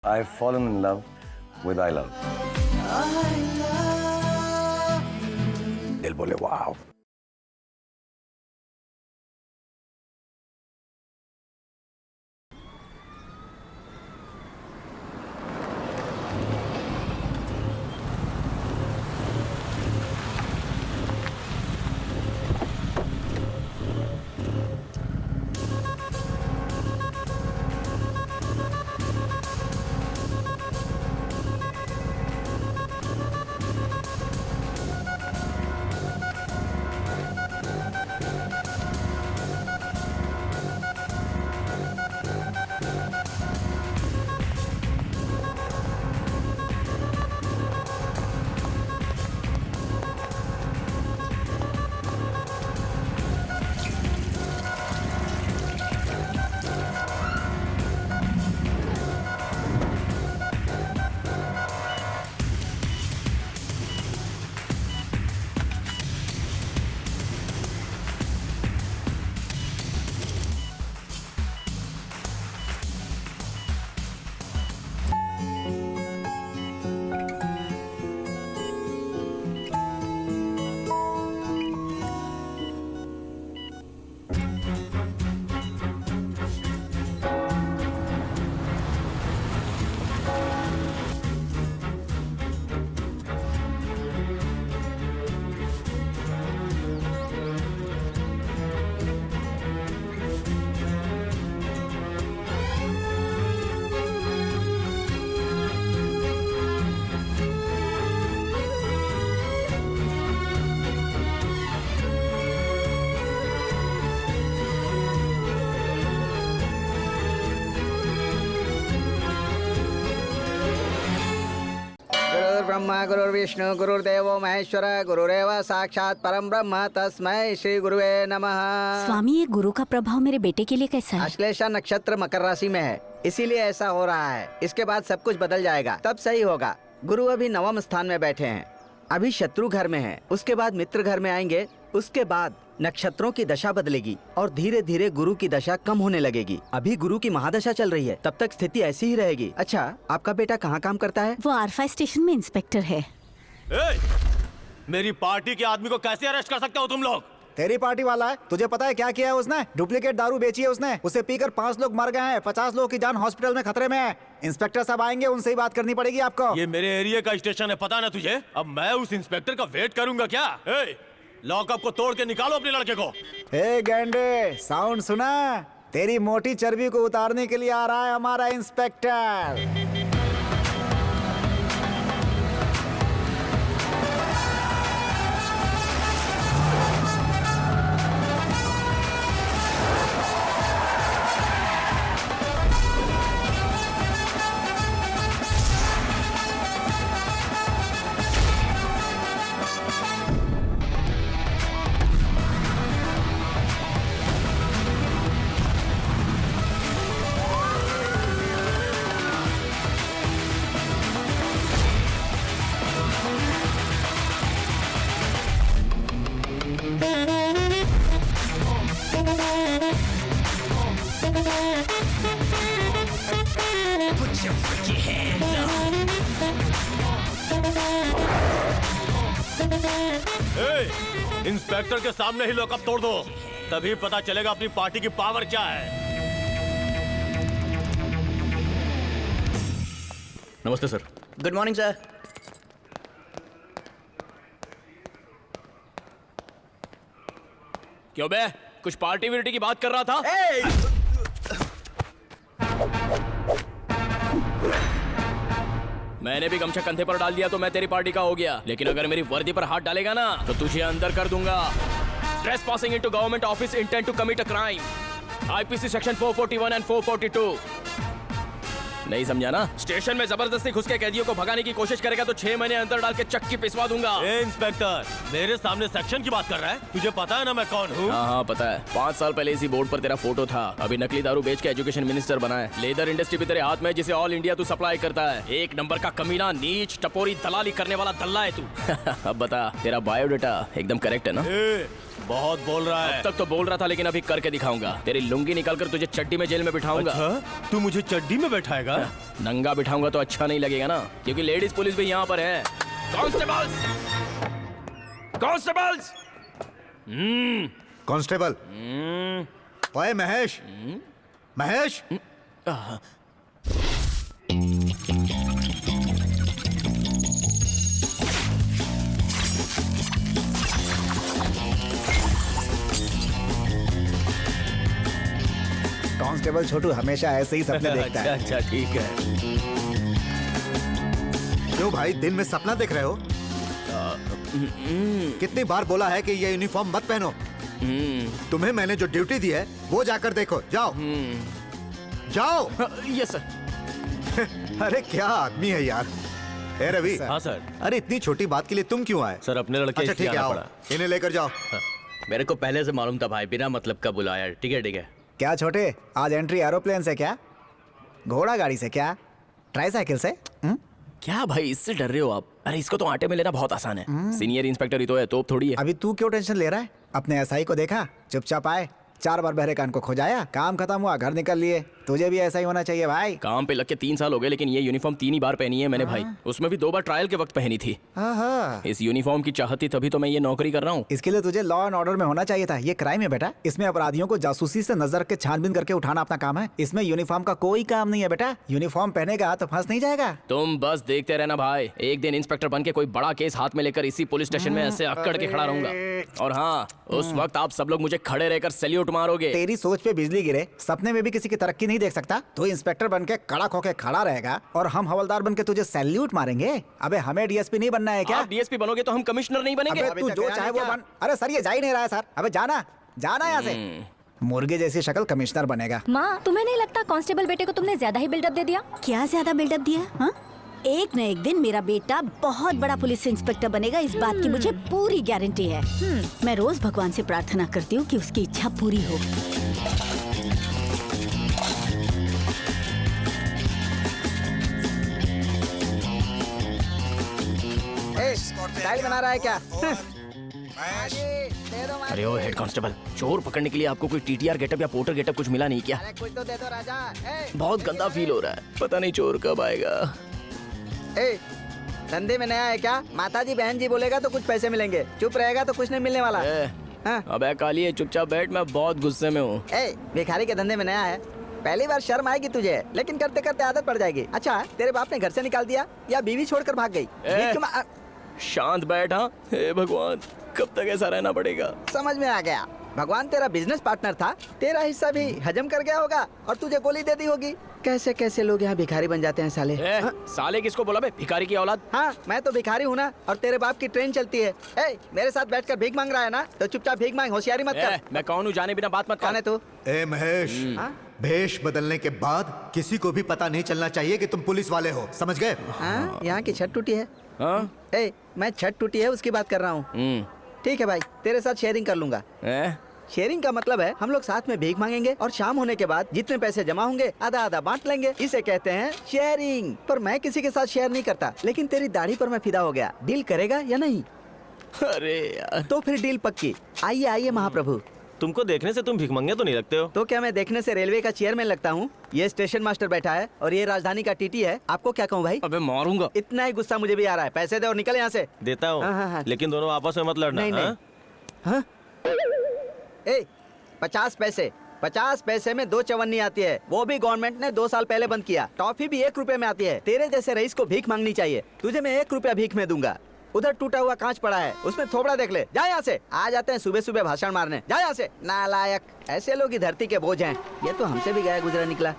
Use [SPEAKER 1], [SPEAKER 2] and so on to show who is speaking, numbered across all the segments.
[SPEAKER 1] I've fallen in love with I love. दिल बोले वाव.
[SPEAKER 2] ब्रह्मा गुरुर्विष्णु गुरुर्देवो महेश्वर गुरुरेव साक्षात परम ब्रह्म तस्मै श्री गुरुवे नमः।
[SPEAKER 3] स्वामी, ये गुरु का प्रभाव मेरे बेटे के लिए कैसा है?
[SPEAKER 2] अश्लेषा नक्षत्र मकर राशि में है, इसीलिए ऐसा हो रहा है। इसके बाद सब कुछ बदल जाएगा, तब सही होगा। गुरु अभी नवम स्थान में बैठे हैं, अभी शत्रु घर में है, उसके बाद मित्र घर में आएंगे, उसके बाद नक्षत्रों की दशा बदलेगी और धीरे धीरे गुरु की दशा कम होने लगेगी। अभी गुरु की महादशा चल रही है, तब तक स्थिति ऐसी ही रहेगी। अच्छा, आपका बेटा कहाँ काम करता है?
[SPEAKER 3] वो R5 स्टेशन में इंस्पेक्टर है।
[SPEAKER 4] मेरी पार्टी के आदमी को कैसे अरेस्ट कर सकते हो तुम लोग?
[SPEAKER 5] तेरी पार्टी वाला है, तुझे पता है क्या किया है उसने? डुप्लीकेट दारू बेची है उसने, उसे पीकर 5 लोग मर गए हैं, 50 लोगों की जान हॉस्पिटल में खतरे में है। इंस्पेक्टर साहब आएंगे, उनसे ही बात करनी पड़ेगी आपको।
[SPEAKER 4] ये मेरे एरिया का स्टेशन है, पता ना तुझे? अब मैं उस इंस्पेक्टर का वेट करूंगा क्या? लॉकअप को तोड़ के निकालो अपने लड़के को।
[SPEAKER 5] ए गेंडे, साउंड सुना? तेरी मोटी चर्बी को उतारने के लिए आ रहा है हमारा इंस्पेक्टर।
[SPEAKER 4] इंस्पेक्टर के सामने ही लॉकअप तोड़ दो, तभी पता चलेगा अपनी पार्टी की पावर क्या है। नमस्ते सर।
[SPEAKER 2] Good morning sir.
[SPEAKER 4] क्यों बे, कुछ पार्टी विर्टी की बात कर रहा था? मैंने भी गमछा कंधे पर डाल दिया तो मैं तेरी पार्टी का हो गया, लेकिन अगर मेरी वर्दी पर हाथ डालेगा ना तो तुझे अंदर कर दूंगा। Trespassing into government office, intent to commit a crime, IPC section 441 and 442। नहीं समझा ना? स्टेशन में जबरदस्ती घुस के कैदियों को भगाने की कोशिश करेगा तो 6 महीने अंदर डाल के चक्की पिसवा दूंगा। इंस्पेक्टर, मेरे सामने सेक्शन की बात कर रहा है? तुझे पता है ना मैं कौन हूँ? हाँ पता है। 5 साल पहले इसी बोर्ड पर तेरा फोटो था। अभी नकली दारू बेच के एजुकेशन मिनिस्टर बना है। लेदर इंडस्ट्री भी तेरे हाथ में, जिसे ऑल इंडिया तू सप्लाई करता है। 1 नंबर का कमीना, नीच टपोरी दलाली करने वाला दल्ला है तू। अब बता, तेरा बायोडाटा एकदम करेक्ट है ना?
[SPEAKER 6] बहुत बोल रहा है।
[SPEAKER 4] अब तक तो बोल रहा था, लेकिन अभी करके दिखाऊंगा। तेरी लुंगी निकालकर तुझे चड्डी में जेल में बिठाऊंगा।
[SPEAKER 6] अच्छा, तू मुझे चड्डी में बैठाएगा?
[SPEAKER 4] नंगा बिठाऊंगा तो अच्छा नहीं लगेगा ना, क्योंकि लेडीज पुलिस भी यहाँ पर है। Constables, constables.
[SPEAKER 5] कांस्टेबल। ओए महेश, महेश। कांस्टेबल छोटू हमेशा ऐसे ही सपने देखता है।
[SPEAKER 6] अच्छा ठीक है।
[SPEAKER 5] क्यों भाई, दिन में सपना देख रहे हो? कितनी बार बोला है कि ये यूनिफॉर्म मत पहनो। तुम्हें मैंने जो ड्यूटी दी है वो जाकर देखो। जाओ जाओ।
[SPEAKER 4] Yes sir.
[SPEAKER 5] अरे क्या आदमी है यार। ए रवि।
[SPEAKER 6] हाँ सर।
[SPEAKER 5] अरे इतनी छोटी बात के लिए तुम क्यों आए?
[SPEAKER 6] सर अपने लड़के
[SPEAKER 5] अच्छा
[SPEAKER 6] इसलिए
[SPEAKER 5] ठीक है,
[SPEAKER 6] आना
[SPEAKER 5] आओ
[SPEAKER 6] पड़ा।
[SPEAKER 5] इन्हें लेकर जाओ।
[SPEAKER 7] मेरे को पहले से मालूम था भाई, बिना मतलब का बुलाया। ठीक है ठीक है।
[SPEAKER 5] क्या छोटे, आज एंट्री एरोप्लेन से क्या, घोड़ा गाड़ी से क्या, ट्राईसाइकिल से?
[SPEAKER 4] क्या भाई, इससे डर रहे हो आप? अरे इसको तो आटे में लेना बहुत आसान है। सीनियर इंस्पेक्टर ही तो है, तोप थोड़ी है।
[SPEAKER 5] अभी तू क्यों टेंशन ले रहा है? अपने एसआई को देखा, चुपचाप आए, 4 बार बहरे कान को खोजाया, काम खत्म हुआ, घर निकल लिए। तुझे भी ऐसा ही होना चाहिए भाई।
[SPEAKER 4] काम पे लग के 3 साल हो गए, लेकिन ये यूनिफॉर्म 3 ही बार पहनी है मैंने भाई। उसमें भी 2 बार ट्रायल के वक्त पहनी थी।
[SPEAKER 5] आहा।
[SPEAKER 4] इस यूनिफॉर्म की चाहत थी, तभी तो मैं ये नौकरी कर रहा हूँ।
[SPEAKER 5] इसके लिए तुझे लॉ एंड ऑर्डर में होना चाहिए था। ये क्राइम है बेटा। इसमें अपराधियों को जासूसी से नजर के छानबीन करके उठाना अपना काम है। इसमें यूनिफॉर्म का कोई काम नहीं है बेटा। यूनिफॉर्म पहनेगा तो फंस नहीं जाएगा।
[SPEAKER 4] तुम बस देखते रहना भाई, एक दिन इंस्पेक्टर बन के कोई बड़ा केस हाथ में लेकर इसी पुलिस स्टेशन में ऐसे अक्कड़ के खड़ा रहूंगा। और हाँ, उस वक्त आप सब लोग मुझे खड़े रहकर सैल्यूट मारोगे।
[SPEAKER 5] तेरी सोच पे बिजली गिरे, सपने में भी किसी की तरक्की नहीं देख सकता। तो इंस्पेक्टर बन के कड़क होके खड़ा रहेगा और हम हवलदार बन के तुझे सैल्यूट मारेंगे। अबे हमें डीएसपी नहीं बनना है क्या?
[SPEAKER 4] आप डीएसपी बनोगे तो हम कमिश्नर नहीं बनेंगे।
[SPEAKER 5] अबे तू जो चाहे वो बन। अरे सर ये जा ही नहीं रहा है सर। अबे जाना जाना यहाँ से। मुर्गे जैसी शक्ल, कमिश्नर बनेगा।
[SPEAKER 8] माँ, तुम्हें नहीं लगता कांस्टेबल बेटे को तुमने ज्यादा ही बिल्डअप दे दिया?
[SPEAKER 3] क्या ज्यादा बिल्डअप दिया? हाँ, एक न एक दिन मेरा बेटा बहुत बड़ा पुलिस इंस्पेक्टर बनेगा, इस बात की मुझे पूरी गारंटी है। मैं रोज भगवान से प्रार्थना करती हूँ कि उसकी इच्छा पूरी हो।
[SPEAKER 2] स्टाइल बना रहा है क्या?
[SPEAKER 4] अरे ओ हेड कांस्टेबल, चोर पकड़ने के लिए आपको कोई टीटीआर गेटअप या पोर्टर गेटअप कुछ मिला नहीं क्या?
[SPEAKER 2] अरे कुछ तो दे दो राजा।
[SPEAKER 4] बहुत गंदा फील हो रहा है, पता नहीं चोर कब आएगा।
[SPEAKER 2] धंधे में नया है क्या? माताजी बहन जी बोलेगा तो कुछ पैसे मिलेंगे, चुप रहेगा तो कुछ नहीं मिलने वाला। हाँ?
[SPEAKER 4] अबे काली, चुपचाप बैठ, मैं बहुत गुस्से में हूँ।
[SPEAKER 2] भिखारी के धंधे में नया है, पहली बार शर्म आएगी तुझे, लेकिन करते करते आदत पड़ जाएगी। अच्छा, तेरे बाप ने घर से निकाल दिया या बीवी छोड़कर भाग गई?
[SPEAKER 4] शांत बैठ। हाँ, हे भगवान, कब तक ऐसा रहना पड़ेगा?
[SPEAKER 2] समझ में आ गया, भगवान तेरा बिजनेस पार्टनर था, तेरा हिस्सा भी हजम कर गया होगा और तुझे गोली दे दी होगी। कैसे कैसे लोग यहाँ भिखारी बन जाते हैं साले।
[SPEAKER 4] साले किसको बोला बे? भिखारी की औलाद।
[SPEAKER 2] हाँ, मैं तो भिखारी हूँ ना, और तेरे बाप की ट्रेन चलती है। मेरे साथ बैठकर भीख मांग रहा है ना, तो चुपचाप भीख मांग, होशियारी मत कर।
[SPEAKER 4] मैं कौन हूँ, जाने बिना बात मत
[SPEAKER 2] कौन है
[SPEAKER 4] कर।
[SPEAKER 2] तू?
[SPEAKER 5] ए महेश, भेष बदलने के बाद किसी को भी पता नहीं चलना चाहिए कि तुम पुलिस वाले हो, समझ गए?
[SPEAKER 2] यहाँ की छत टूटी है।
[SPEAKER 4] हाँ?
[SPEAKER 2] मैं छत टूटी है उसकी बात कर रहा हूँ। ठीक है भाई, तेरे साथ शेयरिंग कर लूंगा। शेयरिंग का मतलब है हम लोग साथ में भीख मांगेंगे और शाम होने के बाद जितने पैसे जमा होंगे आधा आधा बांट लेंगे। इसे कहते हैं शेयरिंग। पर मैं किसी के साथ शेयर नहीं करता, लेकिन तेरी दाढ़ी पर मैं फिदा हो गया। डील करेगा या नहीं?
[SPEAKER 4] अरे यार,
[SPEAKER 2] तो फिर डील पक्की। आइए आइए महाप्रभु।
[SPEAKER 6] तुमको देखने से तुम भिखमंगे तो नहीं लगते हो।
[SPEAKER 2] तो क्या मैं देखने से रेलवे का चेयरमैन लगता हूँ? ये स्टेशन मास्टर बैठा है और ये राजधानी का टीटी है। आपको क्या कहूँ भाई?
[SPEAKER 4] अबे मारूंगा।
[SPEAKER 2] इतना ही गुस्सा मुझे भी आ रहा है। पैसे दे और निकल यहाँ से।
[SPEAKER 6] देता हूँ,
[SPEAKER 2] हाँ।
[SPEAKER 6] लेकिन दोनों आपस में मत लड़ना।
[SPEAKER 2] नहीं,
[SPEAKER 6] हाँ?
[SPEAKER 2] हाँ? 50 पैसे। 50 पैसे में 2 चवन्नी आती है, वो भी गवर्नमेंट ने 2 साल पहले बंद किया। टॉफी भी 1 रुपए में आती है। तेरे जैसे रईस को भीख मांगनी चाहिए। तुझे मैं 1 रुपया भीख में दूंगा। उधर टूटा हुआ कांच पड़ा है, उसमें थोबड़ा देख ले। जा यहाँ से। आ जाते हैं सुबह सुबह भाषण मारने। जा यहाँ से, नालायक। ऐसे लोग ही धरती के बोझ हैं। ये तो हमसे भी गया गुजरा निकला।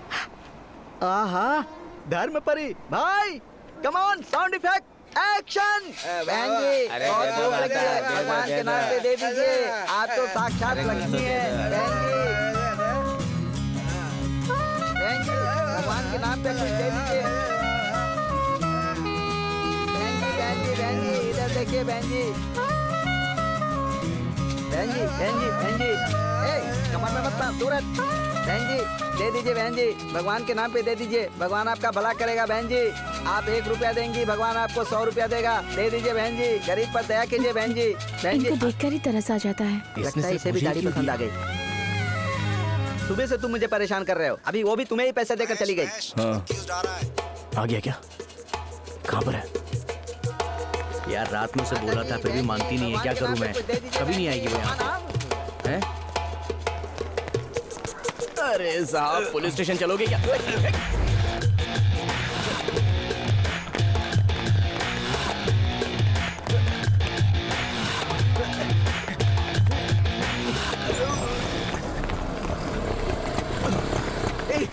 [SPEAKER 2] आहा, धर्म परी भाई, come on, sound effect, action. बहन जी, और भूख लगी है, भगवान के नाम पे दे दीजिए। आप तो साक्षात लक्ष्मी है। बहन जी, भगवान के नाम पे कुछ दे दीजिए। बहन जी, इधर देखिए बहन जी। बहन जी, कमर में मत मार, तुरंत। बहन जी दे दीजिए बहन जी, भगवान के नाम पे दे दीजिए, भगवान आपका भला करेगा बहन जी। आप 1 रुपया देंगी, भगवान आपको 100 रुपया देगा। दे दीजिए बहन जी, गरीब पर दया कीजिए बहन जी। बहन जी
[SPEAKER 8] इनको देखकर ही तरस आ जाता है।
[SPEAKER 2] लगता है इसे भी गाड़ी पसंद आ गई। सुबह से तुम मुझे परेशान कर रहे हो, अभी वो भी तुम्हें ही पैसे देकर चली गई।
[SPEAKER 4] हाँ आ गया क्या? कहाँ पर है?
[SPEAKER 7] यार रात में उसे बोला था फिर भी मानती नहीं है, क्या करूं मैं? कभी नहीं आएगी वो यहाँ पे। हैं?
[SPEAKER 4] अरे साहब पुलिस स्टेशन चलोगे क्या?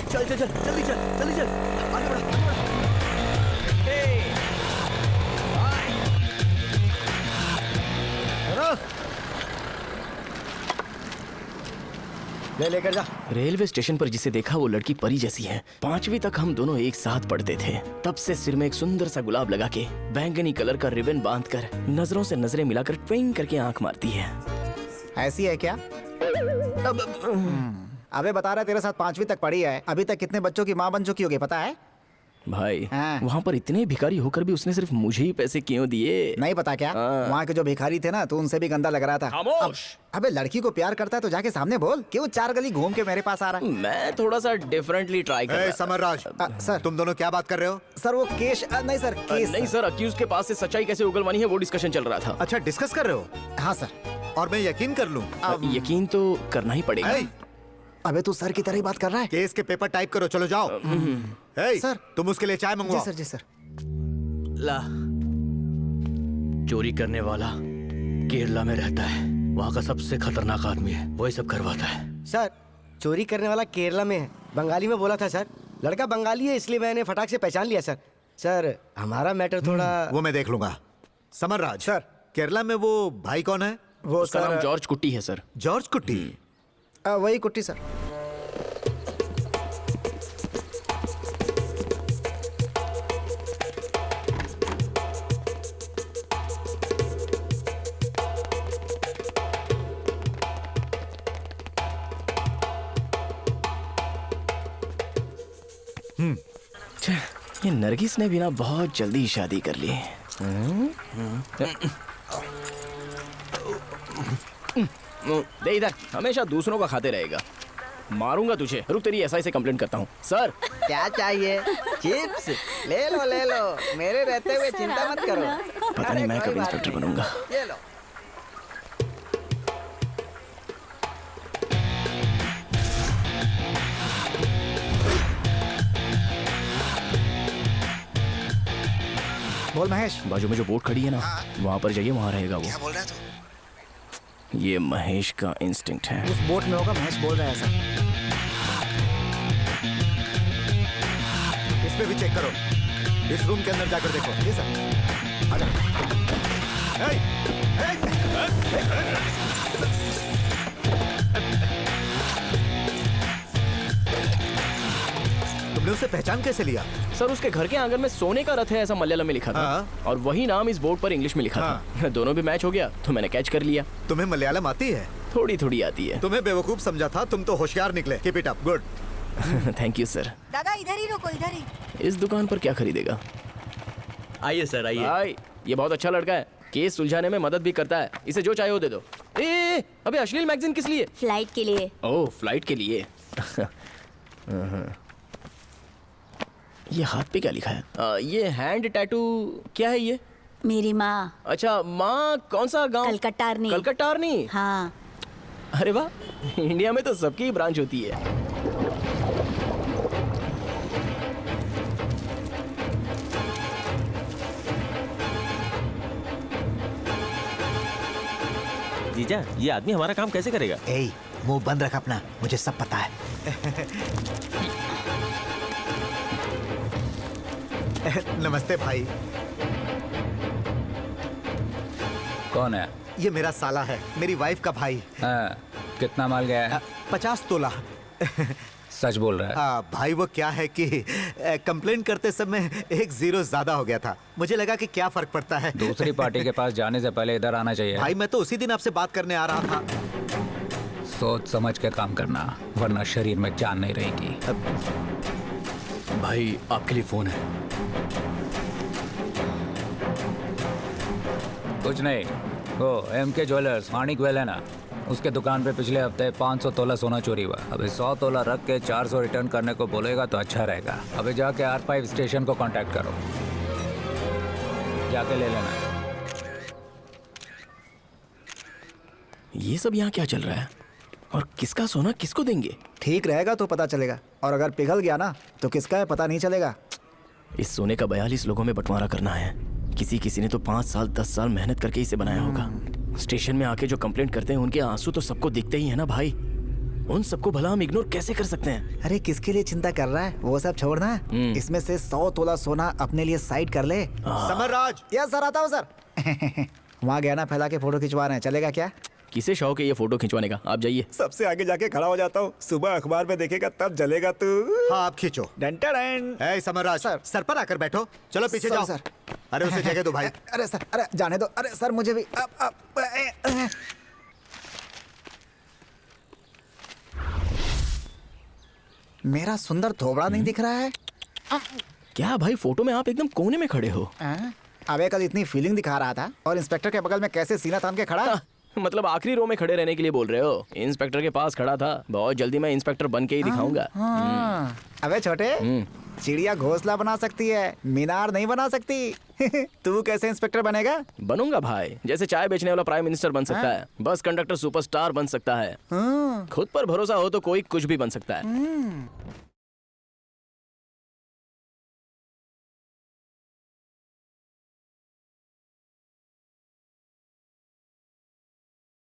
[SPEAKER 2] चल चल चल जल्दी चल जल्दी चल, आगे बढ़। ले लेकर जा।
[SPEAKER 4] रेलवे स्टेशन पर जिसे देखा वो लड़की परी जैसी है। 5वीं तक हम दोनों एक साथ पढ़ते थे। तब से सिर में एक सुंदर सा गुलाब लगा के, बैंगनी कलर का रिबन बांधकर, नजरों से नजरें मिलाकर ट्विंग करके आंख मारती है।
[SPEAKER 5] ऐसी है क्या? अबे बता रहा तेरे साथ 5वीं तक पढ़ी है, अभी तक कितने बच्चों की माँ बन चुकी होगी पता है?
[SPEAKER 4] भाई
[SPEAKER 5] हाँ।
[SPEAKER 4] वहाँ पर इतने भिखारी होकर भी उसने सिर्फ मुझे ही पैसे क्यों दिए?
[SPEAKER 5] नहीं पता क्या? वहाँ के जो भिखारी थे ना, तो उनसे भी गंदा लग रहा था।
[SPEAKER 4] खामोश।
[SPEAKER 5] अबे लड़की को प्यार करता है तो जाके सामने बोल, क्यों 4 गली घूम के मेरे पास आ रहा है?
[SPEAKER 4] मैं थोड़ा सा डिफरेंटली ट्राई कर रहा था।
[SPEAKER 9] समरराज,
[SPEAKER 5] सर
[SPEAKER 9] तुम दोनों क्या बात कर रहे हो?
[SPEAKER 5] सर वो केश नहीं सर केस।
[SPEAKER 4] नहीं सर, अक्यूज के पास से सच्चाई कैसे उगलवानी है वो डिस्कशन चल रहा था।
[SPEAKER 9] अच्छा डिस्कस कर रहे हो?
[SPEAKER 5] हाँ सर।
[SPEAKER 9] और मैं यकीन कर लूं?
[SPEAKER 4] यकीन तो करना ही पड़ेगा।
[SPEAKER 9] ए,
[SPEAKER 5] अबे तू सर की तरह ही बात कर रहा है।
[SPEAKER 9] केस के पेपर टाइप करो, चलो जाओ। ए,
[SPEAKER 5] सर।
[SPEAKER 9] तुम उसके लिए चाय
[SPEAKER 5] जी
[SPEAKER 9] मंगवाओ।
[SPEAKER 5] सर जी सर।
[SPEAKER 7] ला चोरी करने वाला केरला में रहता है, वहाँ का सबसे खतरनाक आदमी है, वही सब करवाता है।
[SPEAKER 10] सर चोरी करने वाला केरला में है, बंगाली में बोला था सर। लड़का बंगाली है इसलिए मैंने फटाक से पहचान लिया सर। सर हमारा मैटर थोड़ा
[SPEAKER 9] वो मैं देख लूंगा। समरराज
[SPEAKER 5] सर।
[SPEAKER 9] केरला में वो भाई कौन है?
[SPEAKER 5] वो
[SPEAKER 4] उसका नाम
[SPEAKER 5] सर
[SPEAKER 4] जॉर्ज कुट्टी है सर।
[SPEAKER 9] जॉर्ज कुट्टी।
[SPEAKER 5] वही कुट्टी सर।
[SPEAKER 4] ये नरगिस ने भी ना बहुत जल्दी शादी कर ली। दे इधर, हमेशा दूसरों का खाते रहेगा। मारूंगा तुझे, रुक तेरी एसआई से कंप्लेंट करता हूँ। सर
[SPEAKER 2] क्या चाहिए? चिप्स ले लो, मेरे रहते हुए चिंता मत करो।
[SPEAKER 4] पता नहीं मैं कब इंस्पेक्टर बनूंगा।
[SPEAKER 2] ये लो।
[SPEAKER 5] बोल महेश।
[SPEAKER 4] बाजू में जो बोट खड़ी है ना, वहाँ पर जाइए, वहाँ रहेगा वो।
[SPEAKER 5] क्या बोल रहा है तू?
[SPEAKER 4] ये महेश का इंस्टिंक्ट है।
[SPEAKER 5] उस बोट में होगा, महेश बोल रहा है ऐसा।
[SPEAKER 9] इस पे भी चेक करो, इस रूम के अंदर जाकर देखो।
[SPEAKER 5] जी सर। आजा।
[SPEAKER 9] तुमने उसे पहचान कैसे लिया?
[SPEAKER 4] सर उसके घर के आंगन में सोने का रथ है ऐसा मलयालम में लिखा था,
[SPEAKER 9] हाँ।
[SPEAKER 4] और वही नाम इस बोर्ड पर इंग्लिश में लिखा था। दोनों भी मैच हो गया तो मैंने कैच कर लिया।
[SPEAKER 9] तुम्हें मलयालम आती है?
[SPEAKER 4] थोड़ी थोड़ी आती है।
[SPEAKER 9] तुम्हें बेवकूफ समझा था, तुम तो होशियार निकले। Keep it up, good.
[SPEAKER 4] Thank you sir.
[SPEAKER 3] दादा इधर ही रुको, इधर ही।
[SPEAKER 4] इस दुकान पर क्या खरीदेगा?
[SPEAKER 7] आइए सर आइए।
[SPEAKER 4] भाई ये बहुत अच्छा लड़का है, केस सुलझाने में मदद भी करता है। इसे जो चाहिए वो दे दो। ए, अबे अश्लील मैगजीन किस लिए?
[SPEAKER 3] फ्लाइट के लिए।
[SPEAKER 4] ओह फ्लाइट के लिए। ये हाथ पे क्या लिखा है? ये हैंड टैटू क्या है ये?
[SPEAKER 3] मेरी माँ।
[SPEAKER 4] अच्छा माँ, कौन सा गांव?
[SPEAKER 3] कलकट्टारनी।
[SPEAKER 4] कलकट्टारनी।
[SPEAKER 3] हाँ।
[SPEAKER 4] अरे वाह, इंडिया में तो सबकी ब्रांच होती है।
[SPEAKER 6] जीजा, ये आदमी हमारा काम कैसे करेगा?
[SPEAKER 5] ए, मुंह बंद रख अपना, मुझे सब पता है।
[SPEAKER 9] नमस्ते भाई।
[SPEAKER 11] कौन है?
[SPEAKER 9] ये मेरा साला है, मेरी वाइफ का भाई।
[SPEAKER 11] हाँ, कितना माल गया है?
[SPEAKER 9] 50 तोला।
[SPEAKER 11] सच बोल रहा है?
[SPEAKER 9] हाँ भाई, वो क्या है कि कंप्लेंट करते समय एक 0 ज्यादा हो गया था। मुझे लगा कि क्या फर्क पड़ता है।
[SPEAKER 11] दूसरी पार्टी के पास जाने से पहले इधर आना चाहिए।
[SPEAKER 9] भाई मैं तो उसी दिन आपसे बात करने आ रहा था।
[SPEAKER 11] सोच समझ के काम करना, वरना शरीर में जान नहीं रहेगी।
[SPEAKER 7] भाई आपके लिए फोन है।
[SPEAKER 11] कुछ नहीं, वो MK ज्वेलर्स माणिक वेल है ना, उसके दुकान पे पिछले हफ्ते 500 तोला सोना चोरी हुआ। अभी 100 तोला रख के 400 रिटर्न करने को बोलेगा तो अच्छा रहेगा। अभी जाके R5 स्टेशन को कांटेक्ट करो, जाके ले लेना।
[SPEAKER 4] ये सब यहाँ क्या चल रहा है और किसका सोना किसको देंगे?
[SPEAKER 5] ठीक रहेगा तो पता चलेगा, और अगर पिघल गया ना तो किसका है पता नहीं चलेगा।
[SPEAKER 4] इस सोने का 42 लोगों में बंटवारा करना है। किसी किसी ने तो 5 साल 10 साल मेहनत करके इसे बनाया होगा। स्टेशन में आके जो कंप्लेंट करते हैं उनके आंसू तो सबको दिखते ही है ना भाई। उन सबको भला हम इग्नोर कैसे कर सकते हैं?
[SPEAKER 5] अरे किसके लिए चिंता कर रहा है, वो सब छोड़ना। इसमें से 100 तोला सोना अपने लिए साइड कर ले।
[SPEAKER 9] समरराज।
[SPEAKER 5] यस सर, आता हूँ सर। वहाँ गया ना फैला के फोटो खिंचवा रहे हैं, चलेगा क्या?
[SPEAKER 4] किसे शौक है ये फोटो खिंचवाने का? आप जाइए।
[SPEAKER 5] सबसे आगे जाके खड़ा हो जाता हूँ, सुबह अखबार में देखेगा तब जलेगा तू।
[SPEAKER 9] हाँ आप खींचो।
[SPEAKER 5] डन।
[SPEAKER 9] समरराज सर पर आकर बैठो। चलो पीछे जाओ।
[SPEAKER 5] सर।
[SPEAKER 9] अरे उसे जगह दो भाई।
[SPEAKER 5] अरे सर, अरे जाने दो। अरे सर मुझे भी मेरा सुंदर थोबड़ा नहीं दिख रहा है
[SPEAKER 4] क्या भाई? फोटो में आप एकदम कोने में खड़े हो।
[SPEAKER 5] अबे कल इतनी फीलिंग दिखा रहा था और इंस्पेक्टर के बगल में कैसे सीना तान के खड़ा।
[SPEAKER 4] मतलब आखिरी रो में खड़े रहने के लिए बोल रहे हो? इंस्पेक्टर के पास खड़ा था, बहुत जल्दी मैं इंस्पेक्टर बन के ही दिखाऊंगा।
[SPEAKER 5] अबे छोटे, चिड़िया घोंसला बना सकती है, मीनार नहीं बना सकती। तू कैसे इंस्पेक्टर बनेगा?
[SPEAKER 4] बनूंगा भाई, जैसे चाय बेचने वाला प्राइम मिनिस्टर बन सकता है, बस कंडक्टर सुपरस्टार बन सकता है। खुद पर भरोसा हो तो कोई कुछ भी बन सकता है।